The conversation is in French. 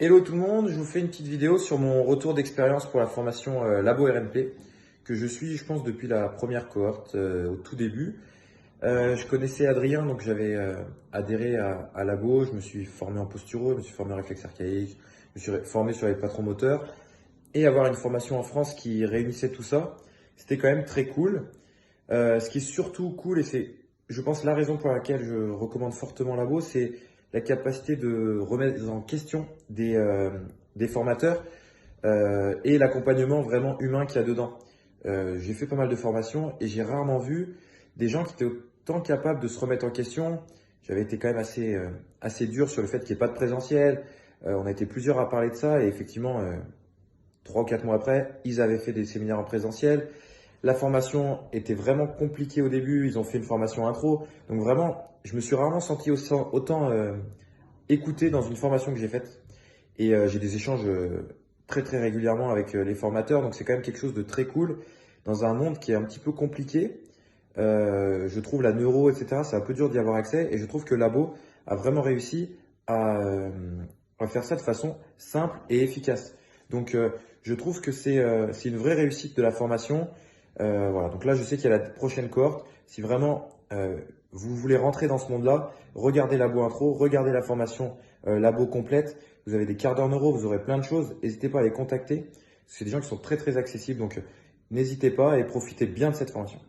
Hello tout le monde, je vous fais une petite vidéo sur mon retour d'expérience pour la formation Labo RNP que je suis, je pense, depuis la première cohorte au tout début. Je connaissais Adrien, donc j'avais adhéré à Labo, je me suis formé en posturo, je me suis formé en réflexe archaïque, je me suis formé sur les patrons moteurs et avoir une formation en France qui réunissait tout ça, c'était quand même très cool. Ce qui est surtout cool, et c'est, je pense, la raison pour laquelle je recommande fortement Labo, c'est la capacité de remettre en question des formateurs et l'accompagnement vraiment humain qu'il y a dedans. J'ai fait pas mal de formations et j'ai rarement vu des gens qui étaient autant capables de se remettre en question. J'avais été quand même assez dur sur le fait qu'il n'y ait pas de présentiel. On a été plusieurs à parler de ça et effectivement, 3 ou 4 mois après, ils avaient fait des séminaires en présentiel. La formation était vraiment compliquée au début. Ils ont fait une formation intro. Donc vraiment, je me suis rarement senti autant écouté dans une formation que j'ai faite. Et j'ai des échanges très régulièrement avec les formateurs. Donc c'est quand même quelque chose de très cool dans un monde qui est un petit peu compliqué. Je trouve la neuro, etc., c'est un peu dur d'y avoir accès. Et je trouve que Labo a vraiment réussi à faire ça de façon simple et efficace. Donc je trouve que c'est une vraie réussite de la formation. Voilà, donc là je sais qu'il y a la prochaine cohorte. Si vraiment vous voulez rentrer dans ce monde-là, regardez Labo Intro, regardez la formation Labo complète. Vous avez des quarts d'heure neuro, vous aurez plein de choses. N'hésitez pas à les contacter. C'est des gens qui sont très accessibles, donc n'hésitez pas et profitez bien de cette formation.